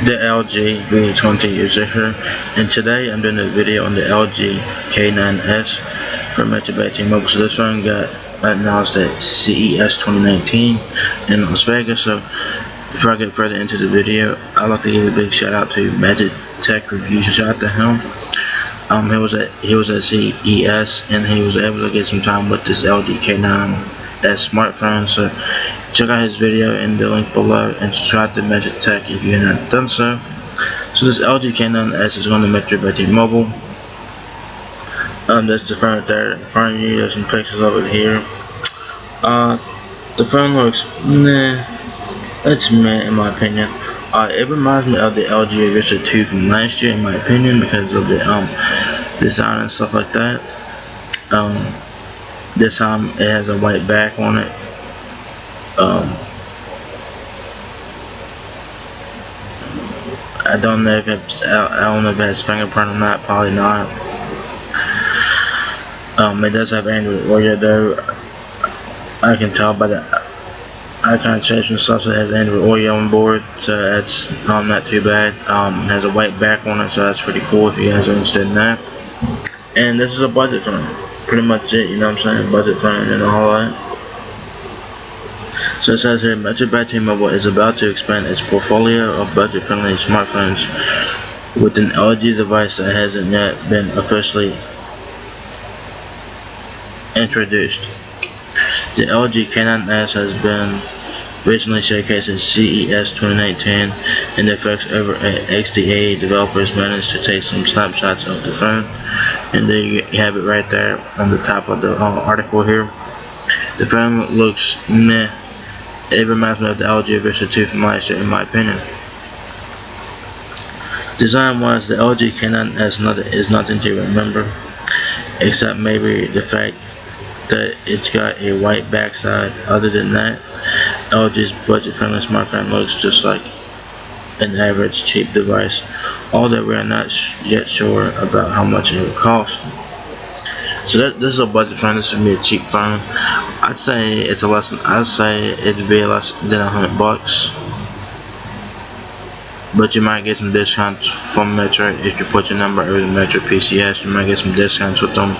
The LG V20 user here, and today I'm doing a video on the LG K9s from MetroPCS Mobile. So this phone got announced at CES 2019 in Las Vegas. So before I get further into the video, I'd like to give a big shout out to Magic Tech Reviews. Shout out to him. He was at CES and he was able to get some time with this LG K9s smartphone. So check out his video in the link below and subscribe to Magic Tech if you have not done so. So this LG K9s is on the MetroPCS Mobile. That's the phone right there in front of you. There's some pictures of it here. The phone looks it's meh in my opinion. It reminds me of the LG Vista 2 from last year in my opinion because of the design and stuff like that. This time it has a white back on it. I don't know if it has fingerprint or not. Probably not. It does have Android Oreo though. I can tell by the icon change and stuff. So it has Android Oreo on board, so that's not too bad. It has a white back on it, so that's pretty cool if you guys are interested in that. And this is a budget phone. Pretty much it, you know what I'm saying? Budget phone and all that. So it says here, MetroPCS Mobile is about to expand its portfolio of budget-friendly smartphones with an LG device that hasn't yet been officially introduced. The LG K9s has been recently showcased at CES 2019, and the folks over at XDA developers managed to take some snapshots of the phone, and there you have it right there on the top of the article here. The phone looks meh. It reminds me of the LG Vista 2 from last year in my opinion. Design wise, the LG K9s is nothing to remember, except maybe the fact that it's got a white backside. Other than that, LG's budget friendly smartphone looks just like an average cheap device, although we are not yet sure about how much it will cost. So this is a budget phone. This would be a cheap phone. I'd say it'd be less than $100, but you might get some discounts from Metro if you put your number over to MetroPCS. You might get some discounts with them.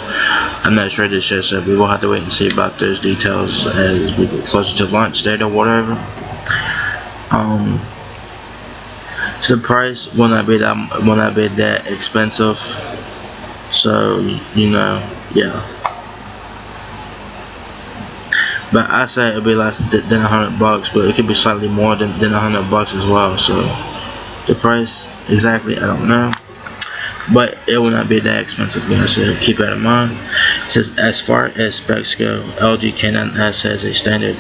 I'm not sure this year, so we will have to wait and see about those details as we get closer to launch date or whatever. So the price will not be that expensive. So you know, yeah. But I say it'll be less than $100, but it could be slightly more than $100 as well. So the price exactly, I don't know, but it will not be that expensive, guys. So keep that in mind. It says as far as specs go, LG K9s has a standard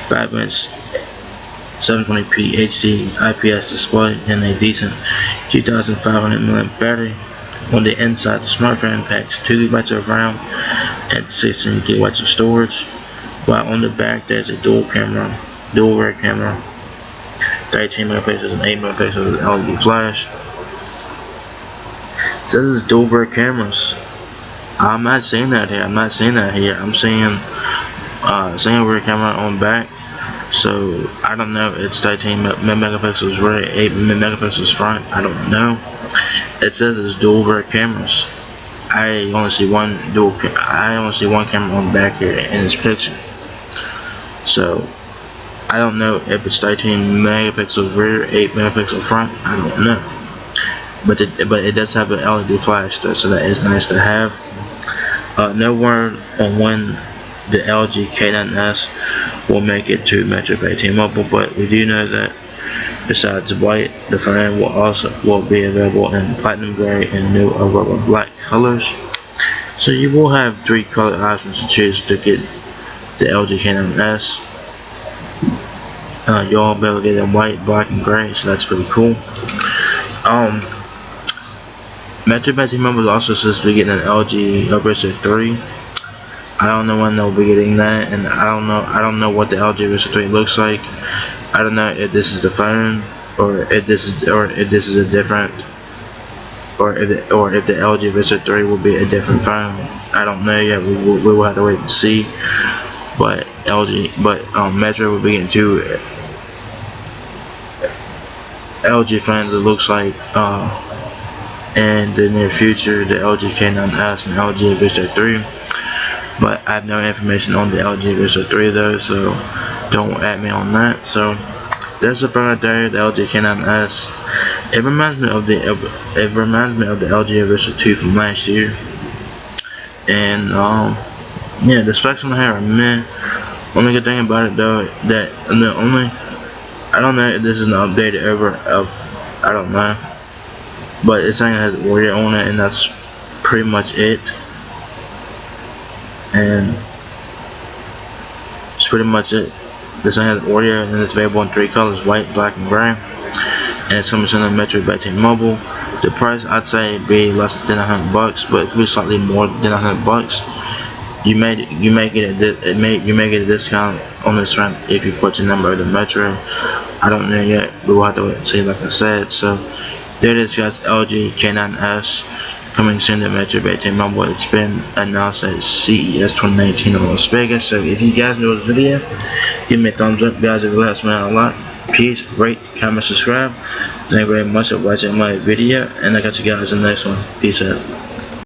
5-inch 720p HD IPS display and a decent 2,500 mAh battery. On the inside, the smartphone packs 2 GB of RAM and 16 GB of storage, while on the back there's a dual rear camera, 13 megapixels and 8 megapixels LED flash. It says it's dual rear cameras. I'm not seeing that here. I'm seeing rear camera on back. So I don't know. It's 13 megapixels rear, 8 megapixels front. I don't know. It says it's dual rear cameras. I only see one camera on the back here in this picture. So I don't know if it's 13 megapixels rear, 8 megapixel front. I don't know. But it does have an LED flash though, so that is nice to have. No word on when the LG K9s will make it to MetroPCS Mobile, but we do know that besides white, the phone will be available in platinum gray and new Aurora black colors. So you will have 3 color options to choose to get the LG K9s. You'll be able to get it in white, black, and gray, so that's pretty cool. MetroPCS Mobile also says to be getting an LG Vista 3. I don't know when they'll be getting that, and I don't know what the LG Vista 3 looks like. I don't know if this is the phone, or if this is a different, or if the LG Vista 3 will be a different phone. I don't know yet. We will have to wait and see. But Metro will be getting 2 LG fans, it looks like in the near future the LG K9s and LG Vista 3, but I have no information on the LG Vista 3 though, so don't at me on that. So there's a phone right there, the LG K9s. It reminds me of the LG Vista 2 from last year, and yeah, the specs on the hair are meh. Only good thing about it though, that the only, I don't know if this is an updated ever of, I don't know, but it's saying it has Warrior on it, and that's pretty much it. And it's pretty much it. This thing has Warrior, and it's available in 3 colors: white, black, and gray. And it's coming soon on Metro by T-Mobile. The price, I'd say, be less than $100, but it could be slightly more than $100. You may get a discount on this run if you put your number of the Metro. I don't know yet, but we'll have to wait and see, like I said. So there it is, guys. LG K9s coming soon to Metro by T-Mobile. It's been announced at CES 2019 in Las Vegas. So if you guys enjoyed this video, give me a thumbs up, guys. It really helps me out a lot. Peace, rate, comment, subscribe. Thank you very much for watching my video, and I got you guys in the next one. Peace out.